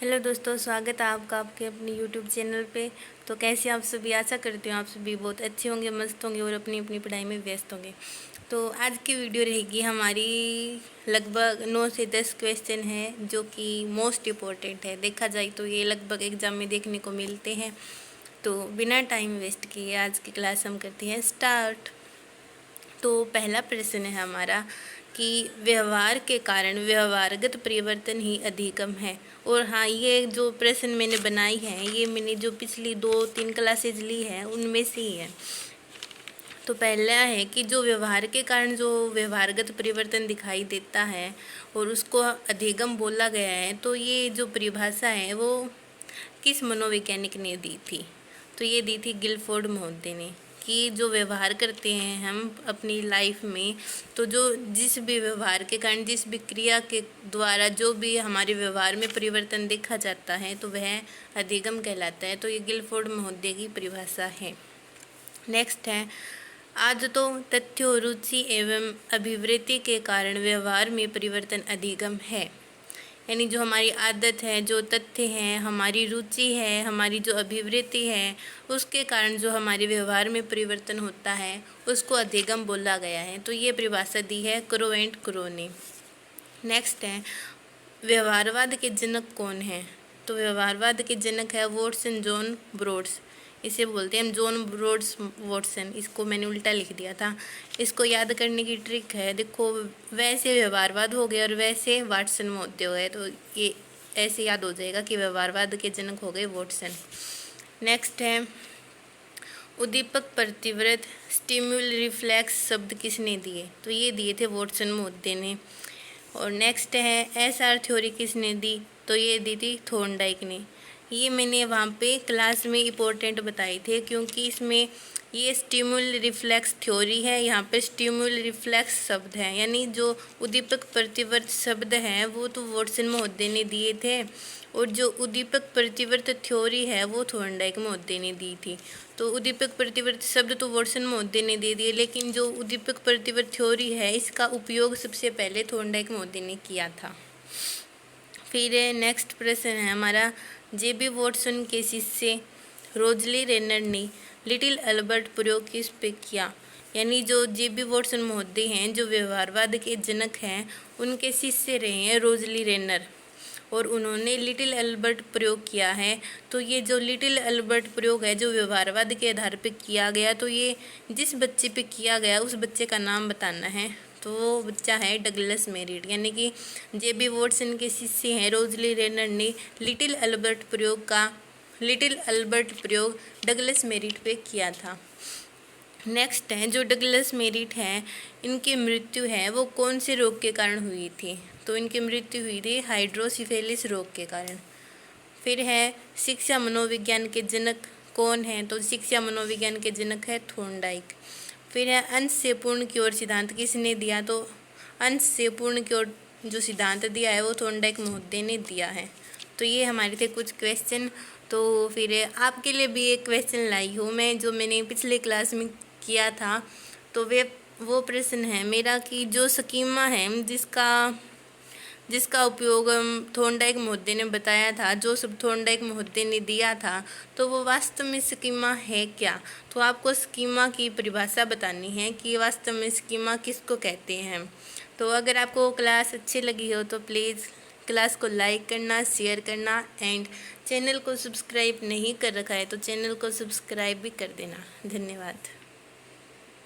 Hello दोस्तों, स्वागत है आपका आपके अपने यूट्यूब चैनल पे। तो कैसे आप सभी, आशा करती हूँ आप सभी बहुत अच्छे होंगे, मस्त होंगे और अपनी अपनी पढ़ाई में व्यस्त होंगे। तो आज की वीडियो रहेगी हमारी लगभग 9 से 10 क्वेश्चन है जो कि मोस्ट इम्पोर्टेंट है। देखा जाए तो ये लगभग एग्ज़ाम में देखने को मिलते हैं। तो बिना टाइम वेस्ट किए आज की क्लास हम करते हैं स्टार्ट। तो पहला प्रश्न है हमारा कि व्यवहार के कारण व्यवहारगत परिवर्तन ही अधिगम है। और हाँ, ये जो प्रश्न मैंने बनाई है ये मैंने जो पिछली 2-3 क्लासेज ली है उनमें से ही है। तो पहला है कि जो व्यवहार के कारण जो व्यवहारगत परिवर्तन दिखाई देता है और उसको अधिगम बोला गया है, तो ये जो परिभाषा है वो किस मनोवैज्ञानिक ने दी थी? तो ये दी थी गिलफोर्ड महोदय ने। कि जो व्यवहार करते हैं हम अपनी लाइफ में, तो जो जिस भी व्यवहार के कारण, जिस भी क्रिया के द्वारा जो भी हमारे व्यवहार में परिवर्तन देखा जाता है तो वह अधिगम कहलाता है। तो ये गिलफोर्ड महोदय की परिभाषा है। नेक्स्ट है आदतों, तथ्यों, रुचि एवं अभिवृत्ति के कारण व्यवहार में परिवर्तन अधिगम है। यानी जो हमारी आदत है, जो तथ्य हैं, हमारी रुचि है, हमारी जो अभिवृत्ति है, उसके कारण जो हमारे व्यवहार में परिवर्तन होता है उसको अधिगम बोला गया है। तो ये परिभाषा दी है क्रो एंड क्रो ने। नेक्स्ट है व्यवहारवाद के जनक कौन है? तो व्यवहारवाद के जनक है वॉटसन जॉन ब्रोड्स। इसे बोलते हैं हम जॉन ब्रोड्स वॉटसन। इसको मैंने उल्टा लिख दिया था। इसको याद करने की ट्रिक है, देखो वैसे व्यवहारवाद हो गया और वैसे वाटसन महोदय हो गए, तो ये ऐसे याद हो जाएगा कि व्यवहारवाद के जनक हो गए वॉटसन। नेक्स्ट है उद्दीपक प्रतिवृत्त स्टिम्युल रिफ्लेक्स शब्द किसने दिए? तो ये दिए थे वॉटसन महोदय ने। और नेक्स्ट है एसआर थ्योरी किसने दी? तो ये दी थी थॉर्नडाइक ने। ये मैंने वहाँ पे क्लास में इम्पोर्टेंट बताए थे क्योंकि इसमें ये स्टिम्युल रिफ्लेक्स थ्योरी है, यहाँ पे स्टिम्युल रिफ्लेक्स शब्द है, यानी जो उद्दीपक प्रतिवर्त शब्द हैं वो तो वॉटसन महोदय ने दिए थे और जो उद्दीपक प्रतिवर्त थ्योरी है वो थॉर्नडाइक महोदय ने दी थी। तो उद्दीपक प्रतिवर्त शब्द तो वॉटसन महोदय ने दे दिए, लेकिन जो उद्दीपक प्रतिवर्त थ्योरी है इसका उपयोग सबसे पहले थॉर्नडाइक महोदय ने किया था। फिर नेक्स्ट प्रश्न है हमारा जेबी वॉटसन के शिष्य रोजली रेनर ने लिटिल अल्बर्ट प्रयोग किस पे किया? यानी जो जेबी वॉटसन महोदय हैं जो व्यवहारवाद के जनक हैं, उनके शिष्य रहे हैं रोजली रेनर और उन्होंने लिटिल अल्बर्ट प्रयोग किया है। तो ये जो लिटिल अल्बर्ट प्रयोग है जो व्यवहारवाद के आधार पर किया गया, तो ये जिस बच्चे पे किया गया उस बच्चे का नाम बताना है। तो वो बच्चा है डगलस मेरिट। यानी कि जेबी वॉटसन के शिष्य हैं रोजली रेनर ने लिटिल अल्बर्ट प्रयोग डगलस मेरिट पे किया था। नेक्स्ट है जो डगलस मेरिट है इनकी मृत्यु है वो कौन से रोग के कारण हुई थी? तो इनकी मृत्यु हुई थी हाइड्रोसिफेलिस रोग के कारण। फिर है शिक्षा मनोविज्ञान के जनक कौन है? तो शिक्षा मनोविज्ञान के जनक है थॉर्नडाइक। फिर है अंश से पूर्ण की ओर सिद्धांत किसने दिया? तो अंश से पूर्ण की ओर जो सिद्धांत दिया है वो थॉर्नडाइक महोदय ने दिया है। तो ये हमारे थे कुछ क्वेश्चन। तो फिर आपके लिए भी एक क्वेश्चन लाई हूँ मैं जो मैंने पिछले क्लास में किया था। तो वो प्रश्न है मेरा कि जो स्कीमा है जिसका उपयोग थॉर्नडाइक महोदय ने बताया था, जो सब थॉर्नडाइक महोदय ने दिया था, तो वो वास्तव में स्कीमा है क्या? तो आपको स्कीमा की परिभाषा बतानी है कि वास्तव में स्कीमा किसको कहते हैं। तो अगर आपको क्लास अच्छी लगी हो तो प्लीज़ क्लास को लाइक करना, शेयर करना एंड चैनल को सब्सक्राइब नहीं कर रखा है तो चैनल को सब्सक्राइब भी कर देना। धन्यवाद।